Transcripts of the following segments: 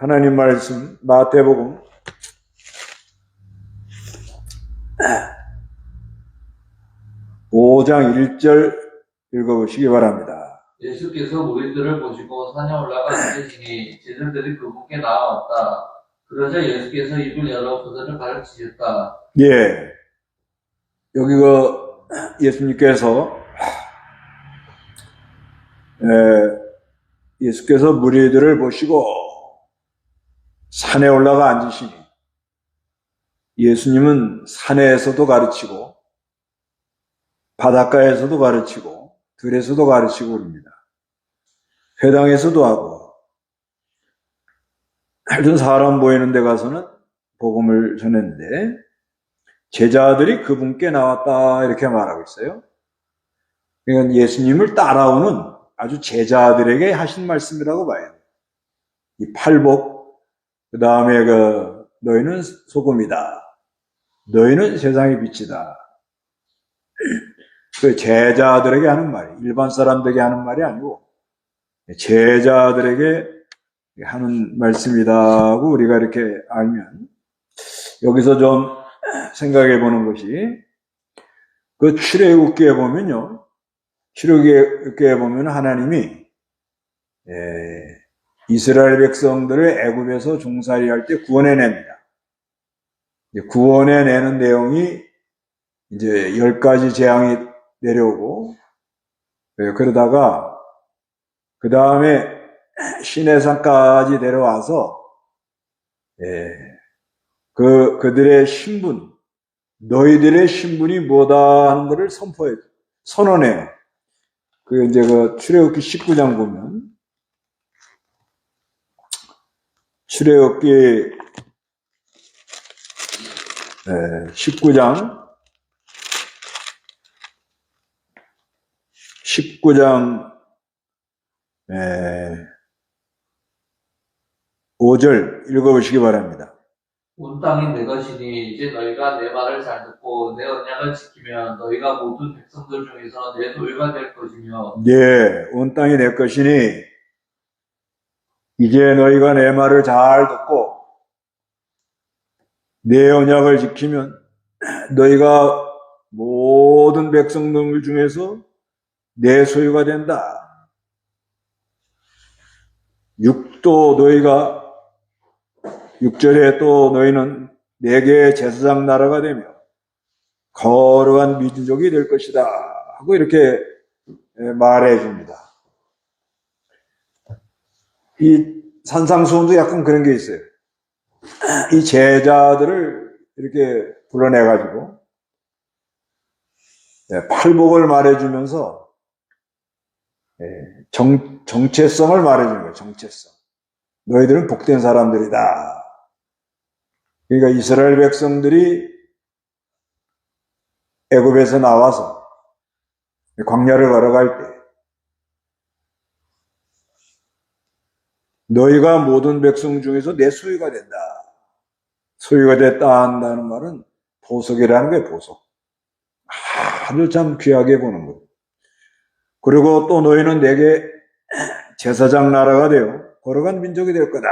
하나님 말씀 마태복음 5장 1절 읽어보시기 바랍니다. 예수께서 무리들을 보시고 산에 올라가 앉으시니 제자들이 그분께 나아왔다. 그러자 예수께서 입을 열어 그들을 가르치셨다. 예, 여기 예수님께서 예수께서 무리들을 보시고 산에 올라가 앉으시니, 예수님은 산에서도 가르치고 바닷가에서도 가르치고 들에서도 가르치고 그럽니다. 회당에서도 하고, 하여튼 사람 보이는 데 가서는 복음을 전했는데 제자들이 그분께 나왔다 이렇게 말하고 있어요. 그러니까 예수님을 따라오는 아주 제자들에게 하신 말씀이라고 봐야 돼요. 이 팔복, 그 다음에 너희는 소금이다, 너희는 세상의 빛이다. 그 제자들에게 하는 말이, 일반 사람들에게 하는 말이 아니고 제자들에게 하는 말씀이다고 우리가 이렇게 알면, 여기서 좀 생각해 보는 것이, 그 출애굽기에 보면요, 출애굽기에 보면 하나님이 이스라엘 백성들을 애굽에서 종살이할 때 구원해냅니다. 구원해내는 내용이 이제 10가지 재앙이 내려오고, 그러다가 그 다음에 시내산까지 내려와서 그들의 신분, 너희들의 신분이 뭐다 하는 것을 선언해. 이제 출애굽기 19장 보면, 출애굽기 19장 5절 읽어보시기 바랍니다. 온 땅이 내 것이니 이제 너희가 내 말을 잘 듣고 내 언약을 지키면 너희가 모든 백성들 중에서 내 소유가 될 것이며, 예, 온 땅이 내 것이니 이제 너희가 내 말을 잘 듣고 내 언약을 지키면 너희가 모든 백성들 중에서 내 소유가 된다. 육도 너희가, 6절에 또 너희는 내게 제사장 나라가 되며 거룩한 민족이 될 것이다 하고 이렇게 말해 줍니다. 이 산상수훈도 약간 그런 게 있어요. 이 제자들을 이렇게 불러내가지고 팔복을 말해주면서 정체성을 말해주는 거예요. 정체성. 너희들은 복된 사람들이다. 그러니까 이스라엘 백성들이 애굽에서 나와서 광야를 걸어갈 때 너희가 모든 백성 중에서 내 소유가 된다. 소유가 됐다 한다는 말은 보석이라는 거예요. 보석. 아주 참 귀하게 보는 거예요. 그리고 또 너희는 내게 제사장 나라가 되어 거룩한 민족이 될 거다.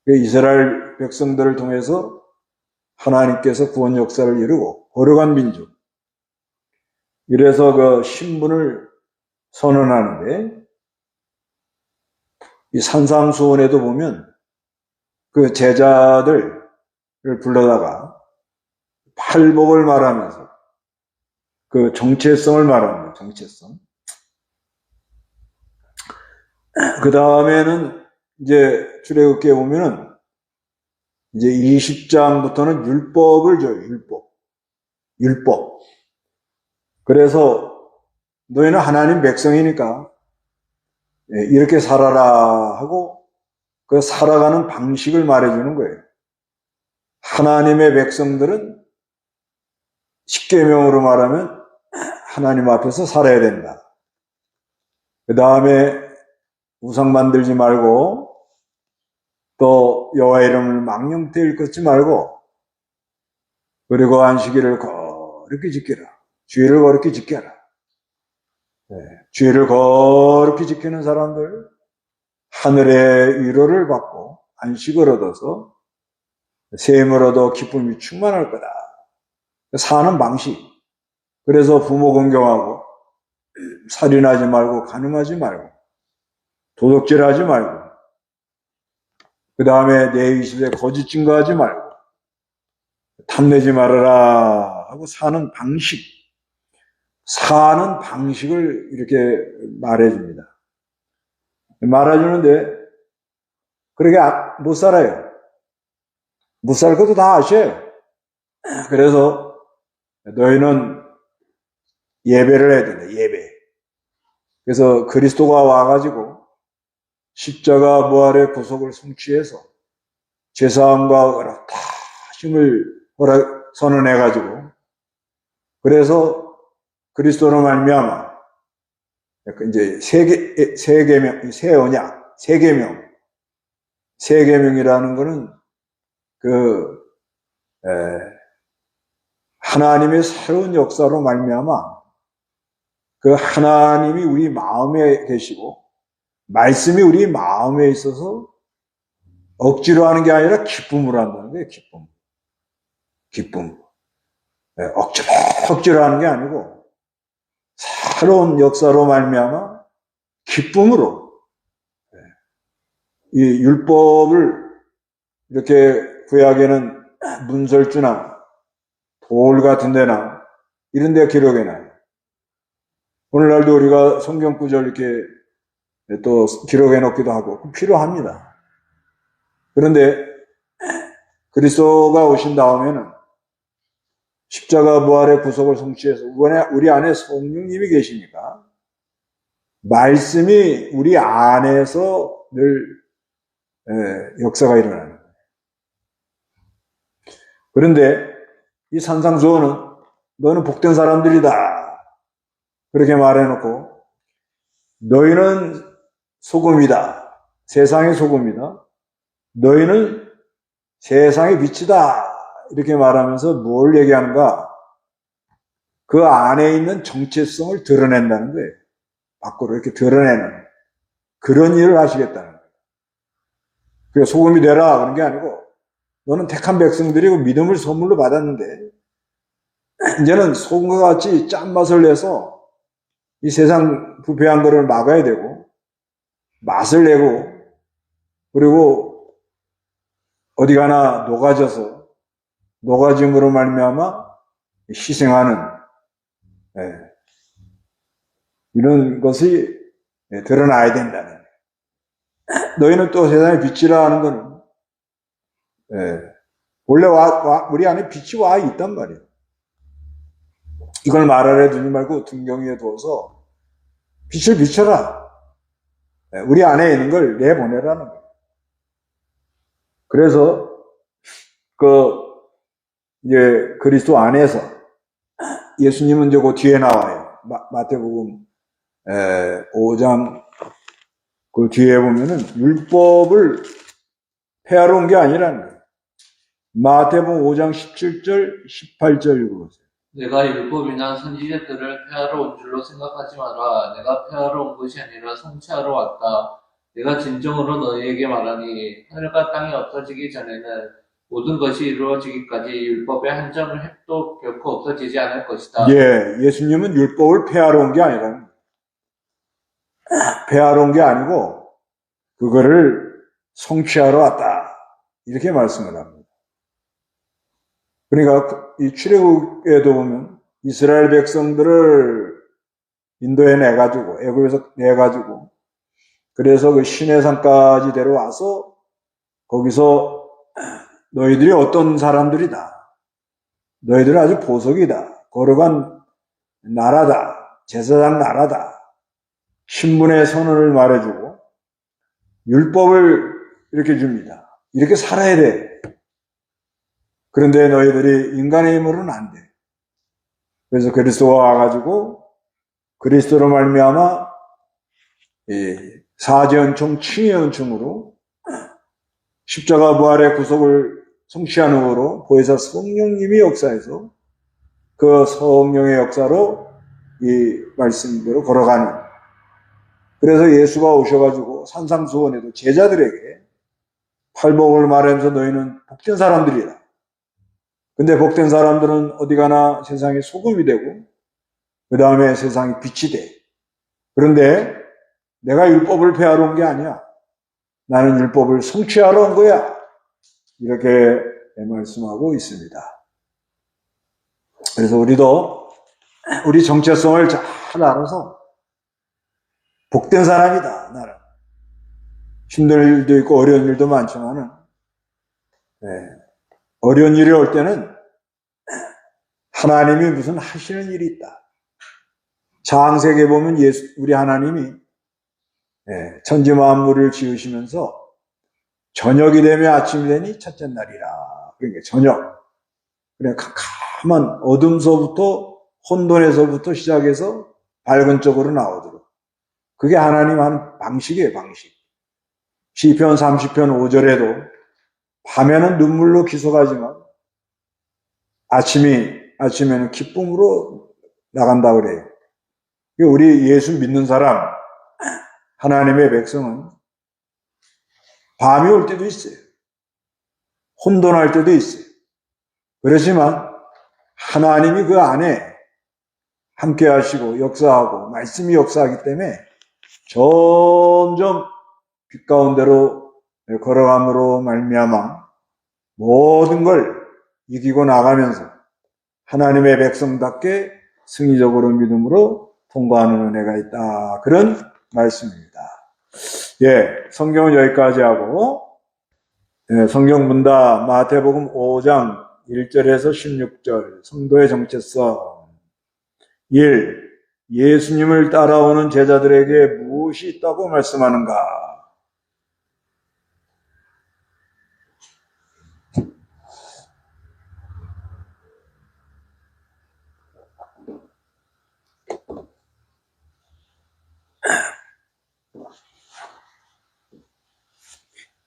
이스라엘 백성들을 통해서 하나님께서 구원 역사를 이루고 거룩한 민족. 이래서 그 신분을 선언하는데, 이 산상수훈에도 보면 그 제자들을 불러다가 팔복을 말하면서 그 정체성을 말합니다. 정체성. 그 다음에는 이제 출애굽기에 보면은 이제 20장부터는 율법을 줘요. 율법. 그래서 너희는 하나님 백성이니까 이렇게 살아라 하고 그 살아가는 방식을 말해주는 거예요. 하나님의 백성들은 십계명으로 말하면 하나님 앞에서 살아야 된다. 그 다음에 우상 만들지 말고, 또 여호와 이름을 망령되이 일컫지 말고, 그리고 안식일을 거룩히 지켜라. 주의를 거룩히 지켜라. 주의를 거룩히 지키는 사람들, 하늘의 위로를 받고 안식을 얻어서 셈을 얻어 기쁨이 충만할 거다. 사는 방식. 그래서 부모 공경하고 살인하지 말고 간음하지 말고 도둑질하지 말고 그 다음에 내 의식에 거짓 증거하지 말고 탐내지 말아라 하고 사는 방식을 이렇게 말해줍니다. 말해주는데 그렇게 못 살아요. 못 살 것도 다 아셔요. 그래서 너희는 예배를 해야 된다. 예배. 그래서 그리스도가 와가지고 십자가 부활의 구속을 성취해서 죄사함과 의롭다 힘을 선언해가지고 그래서 그리스도로 말미암아 이제 세계명이라는 거는 하나님의 새로운 역사로 말미암아 그 하나님이 우리 마음에 계시고 말씀이 우리 마음에 있어서 억지로 하는 게 아니라 기쁨으로 한다는 거예요. 기쁨. 억지로 하는 게 아니고 새로운 역사로 말미암아 기쁨으로 이 율법을 이렇게 구약에는 문설주나 돌 같은 데나 이런 데 기록해놔요. 오늘날도 우리가 성경 구절 이렇게 또 기록해 놓기도 하고 필요합니다. 그런데 그리스도가 오신 다음에는 십자가 부활의 구속을 성취해서 우리 안에 성령님이 계시니까 말씀이 우리 안에서 늘 역사가 일어나는 거예요. 그런데 이 산상수훈은 너는 복된 사람들이다 그렇게 말해놓고 너희는 소금이다. 세상의 소금이다. 너희는 세상의 빛이다. 이렇게 말하면서 뭘 얘기하는가? 그 안에 있는 정체성을 드러낸다는 거예요. 밖으로 이렇게 드러내는 그런 일을 하시겠다는 거예요. 그게 소금이 되라 그런 게 아니고 너는 택한 백성들이고 믿음을 선물로 받았는데 이제는 소금과 같이 짠맛을 내서 이 세상 부패한 거를 막아야 되고 맛을 내고 그리고 어디 가나 녹아짐으로 말미암아 희생하는 이런 것이 드러나야 된다는 너희는 또 세상의 빛이라 하는 것은 원래 우리 안에 빛이 와 있단 말이에요. 이걸 말 아래 두지 말고 등경위에 두어서 빛을 비춰라. 우리 안에 있는 걸 내보내라는 거예요. 그래서 이제 그리스도 안에서 예수님은 이제 그 뒤에 나와요. 마태복음 5장 그 뒤에 보면은 율법을 폐하러 온 게 아니라는 거예요. 마태복음 5장 17절, 18절 읽어보세요. 내가 율법이나 선지자들을 폐하러 온 줄로 생각하지 마라. 내가 폐하러 온 것이 아니라 성취하러 왔다. 내가 진정으로 너희에게 말하니 하늘과 땅이 없어지기 전에는 모든 것이 이루어지기까지 율법의 한 점을 해도 결코 없어지지 않을 것이다. 예수님은 율법을 폐하러 온 게 아니라 폐하러 온 게 아니고 그거를 성취하러 왔다. 이렇게 말씀을 합니다. 그러니까 이 출애굽에도 보면 이스라엘 백성들을 인도에 내가지고 애굽에서 내가지고 그래서 그 시내산까지 데려와서 거기서 너희들이 어떤 사람들이다. 너희들은 아주 보석이다. 거룩한 나라다. 제사장 나라다. 신분의 선언을 말해주고 율법을 이렇게 줍니다. 이렇게 살아야 돼. 그런데 너희들이 인간의 힘으로는 안 돼. 그래서 그리스도가 와가지고 그리스도로 말미암아 사제연총 칭의연총으로 십자가 부활의 구속을 성취한 후로 보혜사 성령님이 역사해서 그 성령의 역사로 이 말씀대로 걸어가는 그래서 예수가 오셔가지고 산상수원에도 제자들에게 팔복을 말하면서 너희는 복된 사람들이다. 근데 복된 사람들은 어디 가나 세상에 소금이 되고 그 다음에 세상에 빛이 돼. 그런데 내가 율법을 폐하러 온 게 아니야. 나는 율법을 성취하러 온 거야. 이렇게 말씀하고 있습니다. 그래서 우리도 우리 정체성을 잘 알아서 복된 사람이다. 나는 힘든 일도 있고 어려운 일도 많지만은 어려운 일이 올 때는 하나님이 무슨 하시는 일이 있다. 창세기에 보면 우리 하나님이 천지 만물을 지으시면서 저녁이 되면 아침이 되니 첫째 날이라. 그러니까 저녁. 그냥 캄캄한 어둠서부터 혼돈에서부터 시작해서 밝은 쪽으로 나오도록. 그게 하나님 하는 방식이에요, 방식. 시편 30편 5절에도 밤에는 눈물로 기속하지만 아침에는 기쁨으로 나간다 그래요. 우리 예수 믿는 사람, 하나님의 백성은 밤이 올 때도 있어요. 혼돈할 때도 있어요. 그렇지만 하나님이 그 안에 함께 하시고 역사하고 말씀이 역사하기 때문에 점점 빛 가운데로 걸어감으로 말미암아 모든 걸 이기고 나가면서 하나님의 백성답게 승리적으로 믿음으로 통과하는 은혜가 있다. 그런 말씀입니다. 성경은 여기까지 하고 성경 문답 마태복음 5장 1절에서 16절 성도의 정체성 1. 예수님을 따라오는 제자들에게 무엇이 있다고 말씀하는가?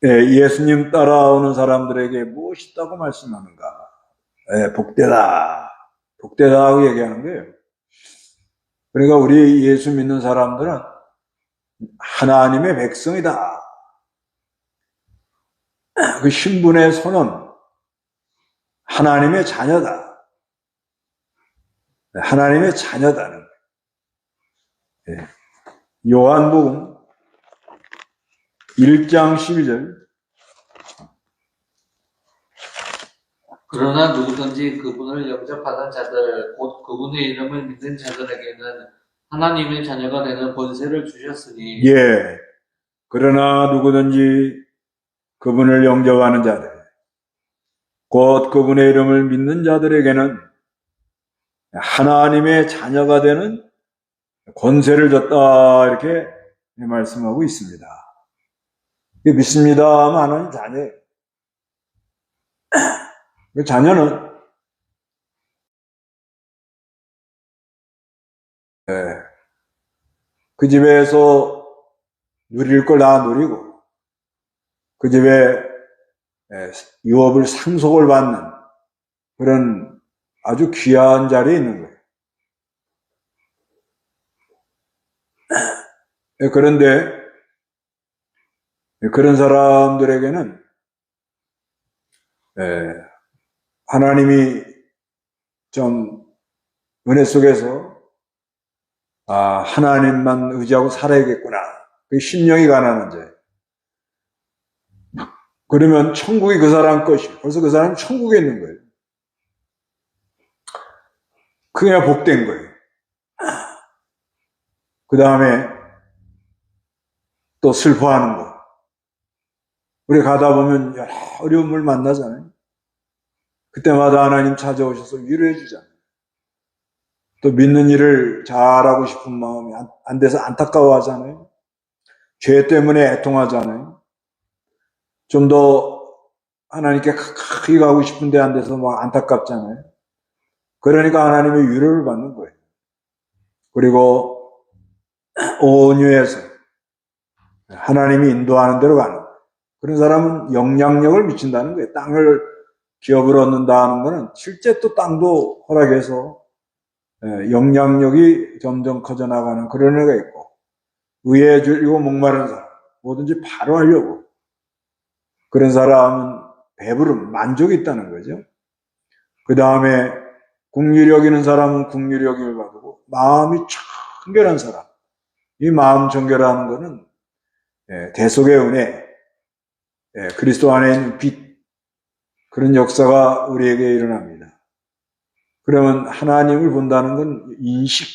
예수님 따라오는 사람들에게 무엇이 있다고 말씀하는가? 복되다. 복되다고 얘기하는 거예요. 그러니까 우리 예수 믿는 사람들은 하나님의 백성이다. 그 신분의 선언, 하나님의 자녀다. 하나님의 자녀다는 거예요. 요한복음 1장 12절. 그러나 누구든지 그분을 영접하는 자들, 곧 그분의 이름을 믿는 자들에게는 하나님의 자녀가 되는 권세를 주셨으니. 그러나 누구든지 그분을 영접하는 자들, 곧 그분의 이름을 믿는 자들에게는 하나님의 자녀가 되는 권세를 줬다. 이렇게 말씀하고 있습니다. 믿습니다 하면 하나님 자녀예요. 그 자녀는 그 집에서 누릴 걸 다 누리고 그 집에 유업을 상속을 받는 그런 아주 귀한 자리에 있는 거예요. 그런데 그런 사람들에게는 하나님이 좀 은혜 속에서 하나님만 의지하고 살아야겠구나. 그 심령이 가난한 자예요. 그러면 천국이 그 사람 것이에요. 벌써 그 사람은 천국에 있는 거예요. 그냥 복된 거예요. 그 다음에 또 슬퍼하는 거. 우리 가다 보면 여러 어려움을 만나잖아요. 그때마다 하나님 찾아오셔서 위로해 주잖아요. 또 믿는 일을 잘하고 싶은 마음이 안 돼서 안타까워하잖아요. 죄 때문에 애통하잖아요. 좀 더 하나님께 가까이 가고 싶은데 안 돼서 막 안타깝잖아요. 그러니까 하나님의 위로를 받는 거예요. 그리고 온유해서 하나님이 인도하는 대로 가는 거예요. 그런 사람은 영향력을 미친다는 거예요. 땅을 기업을 얻는다는 거는 실제 또 땅도 허락해서 영향력이 점점 커져나가는 그런 애가 있고, 의에 줄이고 목마른 사람, 뭐든지 바로 하려고. 그런 사람은 배부름, 만족이 있다는 거죠. 그 다음에 국률이 여기는 사람은 국률이 여김을 받고, 마음이 청결한 사람. 이 마음 청결하는 것은 대속의 은혜, 그리스도 안에 있는 빛, 그런 역사가 우리에게 일어납니다. 그러면 하나님을 본다는 건 인식,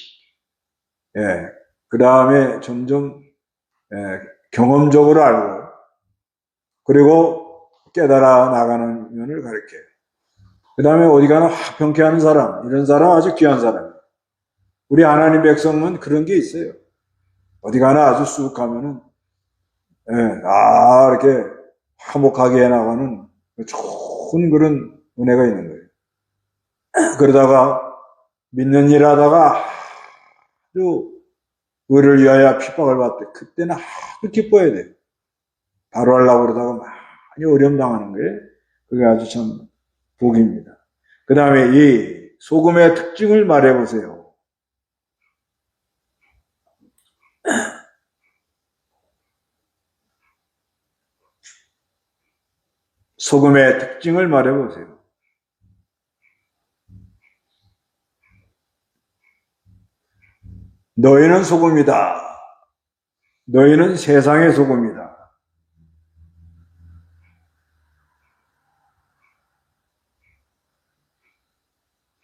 그 다음에 점점 경험적으로 알고, 그리고 깨달아 나가는 면을 가르쳐요. 그 다음에 어디 가나 화평케 하는 사람, 이런 사람 아주 귀한 사람이에요. 우리 하나님 백성은 그런 게 있어요. 어디 가나 아주 쑥 가면은, 이렇게 화목하게 해나가는 좋은 그런 은혜가 있는 거예요. 그러다가 믿는 일 하다가 아주 의를 위하여 핍박을 받대. 그때는 아주 기뻐야 돼요. 바로 하려고 그러다가 많이 어려움 당하는 거예요. 그게 아주 참 복입니다. 그 다음에 이 소금의 특징을 말해보세요. 소금의 특징을 말해보세요. 너희는 소금이다. 너희는 세상의 소금이다.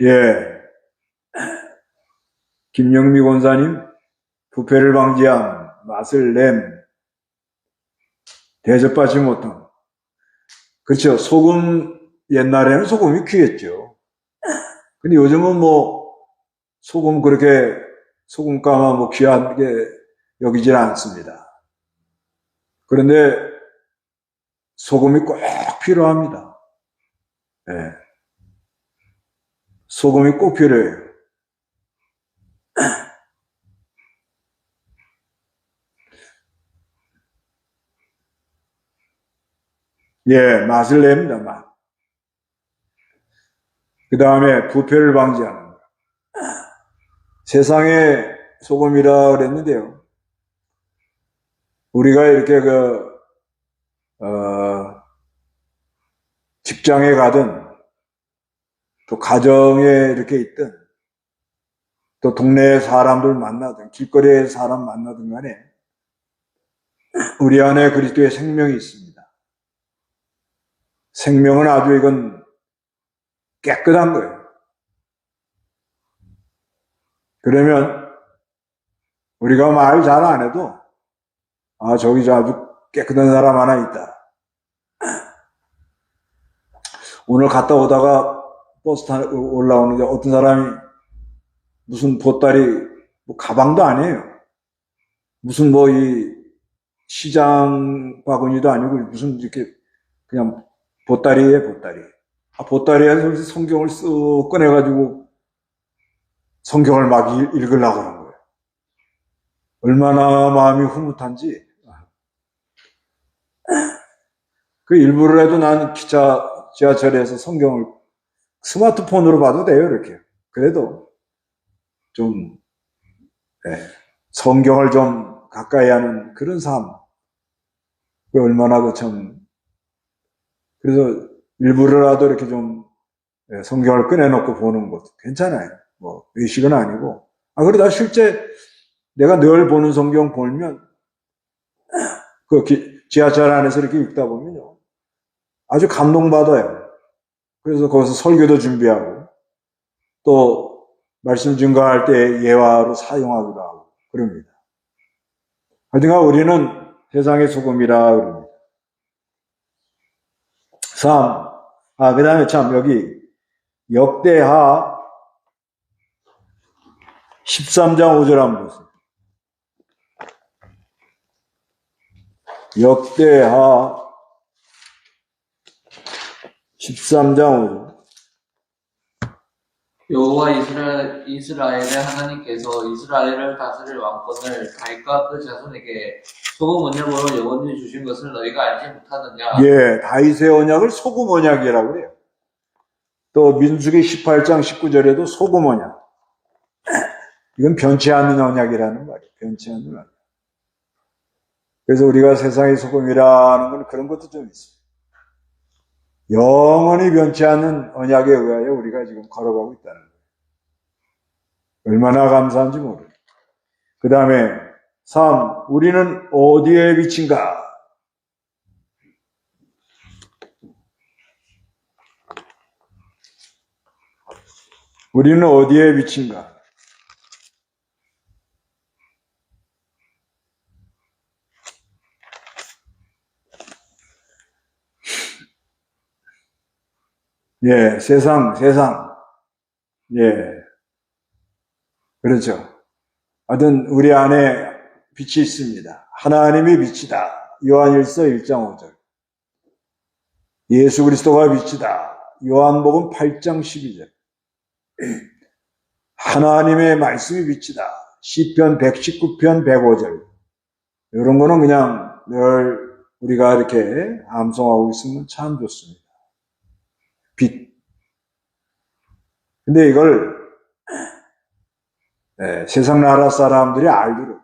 예. 김영미 권사님, 부패를 방지함, 맛을 냄, 대접받지 못함. 그렇죠. 소금, 옛날에는 소금이 귀했죠. 근데 요즘은 뭐, 소금 그렇게, 소금가마 뭐 귀하게 여기질 않습니다. 그런데 소금이 꼭 필요합니다. 예. 소금이 꼭 필요해요. 예, 맛을 냅니다, 맛. 그 다음에 부패를 방지하는 거. 세상에 소금이라 그랬는데요. 우리가 이렇게 직장에 가든, 또 가정에 이렇게 있든, 또 동네에 사람들 만나든, 길거리에 사람 만나든 간에, 우리 안에 그리스도의 생명이 있습니다. 생명은 아주 이건 깨끗한 거예요. 그러면 우리가 말 잘 안 해도 저기 아주 깨끗한 사람 하나 있다. 오늘 갔다 오다가 버스 올라오는데 어떤 사람이 무슨 보따리, 뭐 가방도 아니에요. 무슨 뭐 이 시장 바구니도 아니고 무슨 이렇게 그냥 보따리에 보따리. 보따리에 성경을 쓱 꺼내가지고 성경을 막 읽으려고 하는 거예요. 얼마나 마음이 흐뭇한지. 그 일부러라도 난 지하철에서 성경을 스마트폰으로 봐도 돼요, 이렇게. 그래도 좀, 성경을 좀 가까이 하는 그런 삶. 그 얼마나 그래서 일부러라도 이렇게 좀 성경을 꺼내놓고 보는 것도 괜찮아요. 뭐, 의식은 아니고. 그러다 실제 내가 늘 보는 성경 보면 그 지하철 안에서 이렇게 읽다 보면요. 아주 감동받아요. 그래서 거기서 설교도 준비하고 또 말씀 증거할 때 예화로 사용하기도 하고 그럽니다. 하여튼간 우리는 세상의 소금이라 그럽니다. 3. 그 다음에 참 여기 역대하 13장 5절 한번 보세요. 역대하 13장 5절. 여호와 이스라엘의 하나님께서 이스라엘을 다스릴 왕권을 다윗과 그 자손에게 소금 언약으로 영원히 주신 것을 너희가 알지 못하느냐? 예, 다윗의 언약을 소금 언약이라고 그래요. 또 민수기 18장 19절에도 소금 언약. 이건 변치 않는 언약이라는 말이에요. 변치 않는 언약. 그래서 우리가 세상의 소금이라는 건 그런 것도 좀 있어요. 영원히 변치 않는 언약에 의하여 우리가 지금 걸어가고 있다는 거예요. 얼마나 감사한지 모르겠어요. 그 다음에 3. 우리는 어디에 비친가? 우리는 어디에 비친가? 예, 세상. 예, 그렇죠. 하여튼 우리 안에 빛이 있습니다. 하나님의 빛이다. 요한일서 1장 5절. 예수 그리스도가 빛이다. 요한복음 8장 12절. 하나님의 말씀이 빛이다. 시편 119편 105절. 이런 거는 그냥 늘 우리가 이렇게 암송하고 있으면 참 좋습니다. 빛. 근데 이걸 세상 나라 사람들이 알도록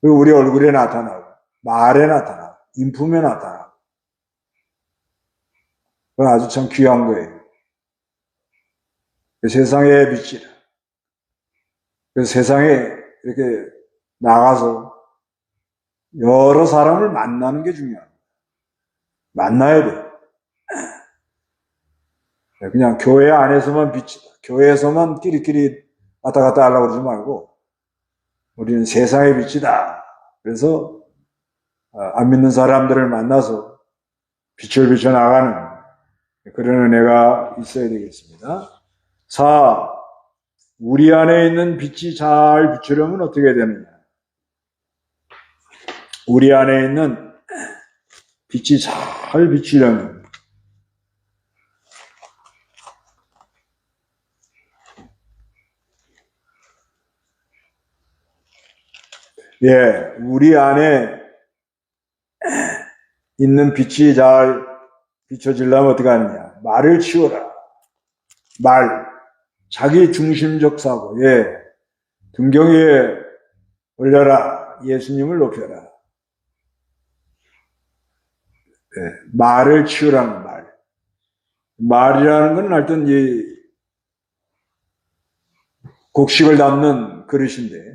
우리 얼굴에 나타나고 말에 나타나고 인품에 나타나고 그건 아주 참 귀한 거예요. 세상의 빛이라. 그래서 세상에 이렇게 나가서 여러 사람을 만나는 게 중요합니다. 만나야 돼. 그냥 교회 안에서만 빛이다. 교회에서만 끼리끼리 왔다 갔다 하려고 그러지 말고 우리는 세상의 빛이다. 그래서 안 믿는 사람들을 만나서 빛을 비춰나가는 그런 은혜가 있어야 되겠습니다. 4. 우리 안에 있는 빛이 잘 비추려면 어떻게 되느냐? 우리 안에 있는 빛이 잘 비추려면 우리 안에 있는 빛이 잘 비춰지려면 어떻게 하느냐? 말을 치워라. 말. 자기 중심적 사고. 등 경에 올려라. 예수님을 높여라. 말을 치우라는 말. 말이라는 건 하여튼 이 곡식을 담는 그릇인데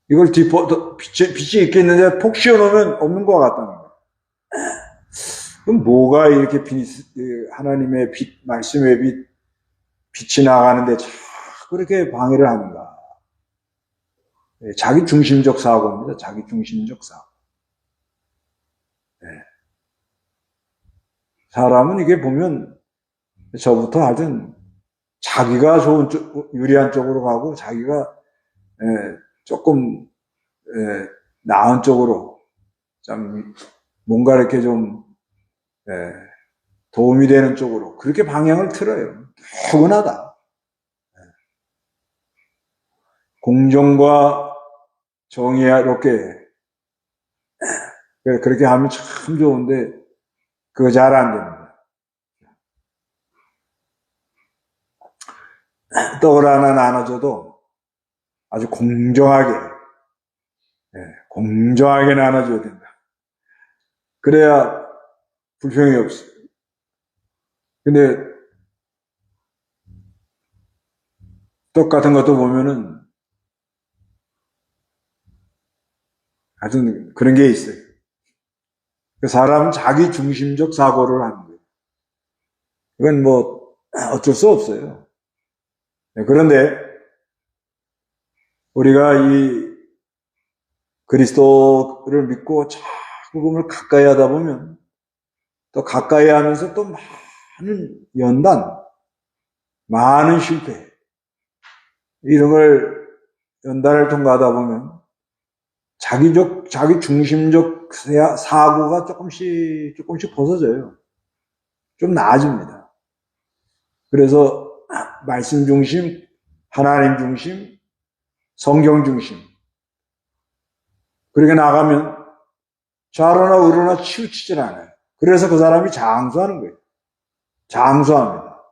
이걸 빛이 있겠는데 폭 씌워놓으면 없는 것 같다는 거예요. 그럼 뭐가 이렇게 하나님의 빛, 말씀의 빛이 나가는데 자꾸 그렇게 방해를 하는가? 자기 중심적 사고입니다. 자기 중심적 사고. 사람은 이게 보면 저부터 하여튼 자기가 좋은 유리한 쪽으로 가고 자기가 조금 나은 쪽으로 좀 뭔가 이렇게 좀 도움이 되는 쪽으로 그렇게 방향을 틀어요. 타고나다. 공정과 정의롭게 그렇게 하면 참 좋은데 그거 잘 안 됩니다. 떡을 하나 나눠줘도 아주 공정하게 나눠줘야 된다. 그래야 불평이 없어요. 근데 떡 같은 것도 보면은 하여튼 그런 게 있어요. 사람은 자기 중심적 사고를 하는 거예요. 이건 뭐 어쩔 수 없어요. 그런데 우리가 이 그리스도를 믿고 자꾸 그걸 가까이 하다 보면 또 가까이 하면서 또 많은 연단, 많은 실패 이런 걸 연단을 통과하다 보면 자기 중심적 사고가 조금씩 벗어져요. 좀 나아집니다. 그래서 말씀 중심, 하나님 중심, 성경 중심 그렇게 나가면 좌로나 우로나 치우치질 않아요. 그래서 그 사람이 장수하는 거예요. 장수합니다.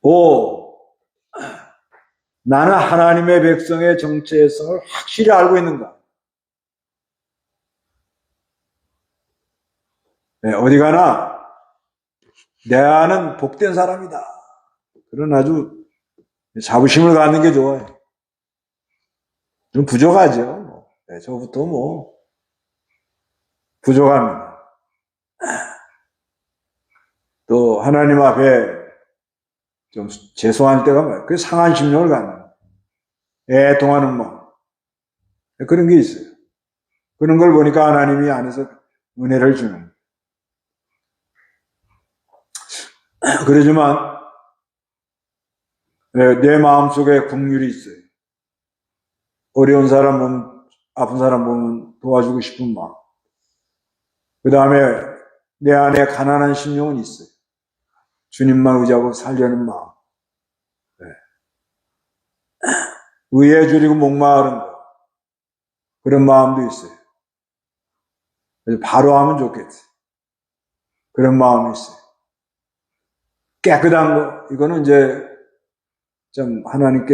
5. 나는 하나님의 백성의 정체성을 확실히 알고 있는가? 네, 어디 가나 내 안은 복된 사람이다. 그런 아주 자부심을 갖는 게 좋아요. 좀 부족하죠. 네, 저부터 부족합니다. 또 하나님 앞에 좀 죄송한 때가 많아요. 그 상한 심령을 갖는 거예요. 애통하는 마음. 그런 게 있어요. 그런 걸 보니까 하나님이 안에서 은혜를 주는 거예요. 그러지만 내 마음속에 긍휼이 있어요. 어려운 사람 보면, 아픈 사람 보면 도와주고 싶은 마음. 그 다음에 내 안에 가난한 심령은 있어요. 주님만 의지하고 살려는 마음. 네. 의에 줄이고 목마른 거. 그런 마음도 있어요. 바로 하면 좋겠어요. 그런 마음이 있어요. 깨끗한 거. 이거는 이제 좀 하나님께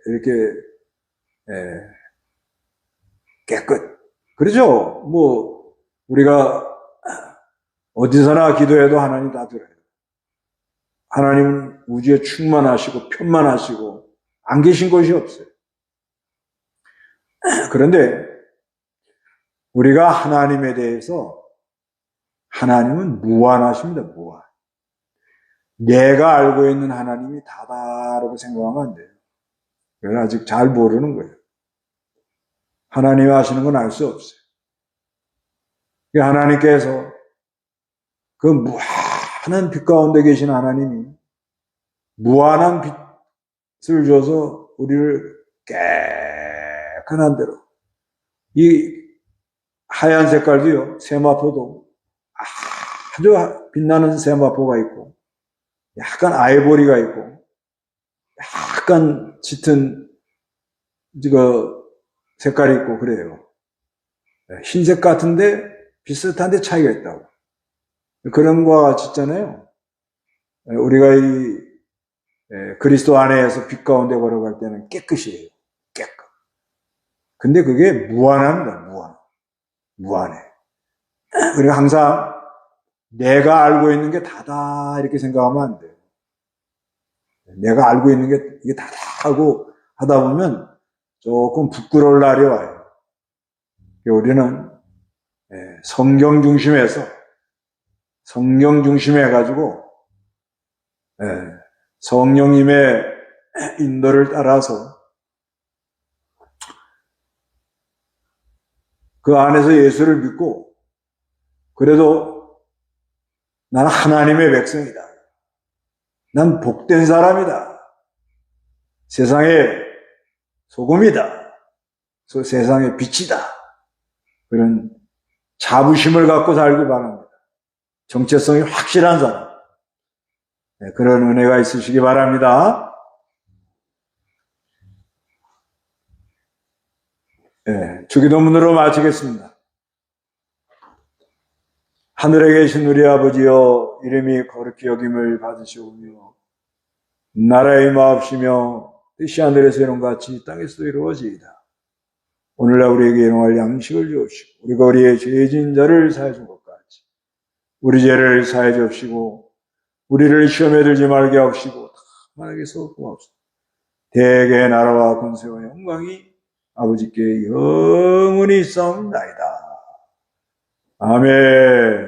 이렇게 깨끗. 그렇죠? 우리가 어디서나 기도해도 하나님 다 들어요. 하나님은 우주에 충만하시고 편만하시고 안 계신 곳이 없어요. 그런데 우리가 하나님에 대해서 하나님은 무한하십니다. 무한. 내가 알고 있는 하나님이 다다라고 생각하면 안 돼요. 그건 아직 잘 모르는 거예요. 하나님이 하시는 건 알 수 없어요. 하나님께서 그 무한한 빛 가운데 계신 하나님이 무한한 빛을 줘서 우리를 깨끗한 대로 이 하얀 색깔도요, 세마포도 아주 빛나는 세마포가 있고 약간 아이보리가 있고 약간 짙은 색깔이 있고 그래요. 흰색 같은데 비슷한데 차이가 있다고. 그런 거와 같이 있잖아요. 우리가 이 그리스도 안에서 빛 가운데 걸어갈 때는 깨끗이에요. 깨끗. 근데 그게 무한합니다. 무한해. 그리고 항상 내가 알고 있는 게 다다 이렇게 생각하면 안 돼요. 내가 알고 있는 게 이게 다다 하고 하다 보면 조금 부끄러울 날이 와요. 우리는 성경 중심해가지고 성령님의 인도를 따라서 그 안에서 예수를 믿고 그래도 나는 하나님의 백성이다. 난 복된 사람이다. 세상의 소금이다. 세상의 빛이다. 그런 자부심을 갖고 살기 바랍니다. 정체성이 확실한 사람. 그런 은혜가 있으시기 바랍니다. 주기도문으로 마치겠습니다. 하늘에 계신 우리 아버지여, 이름이 거룩히 여김을 받으시오며 나라의 마옵시며 뜻이 하늘에서 이룬 같이 땅에서도 이루어지이다. 오늘날 우리에게 일용할 양식을 주옵시고 우리가 우리의 죄진 자를 사해 준 것 같이 우리 죄를 사해 주옵시고 우리를 시험에 들지 말게 하옵시고 다만하게 해서 고맙소서. 대개의 나라와 권세와 영광이 아버지께 영원히 있사옵나이다. 아멘.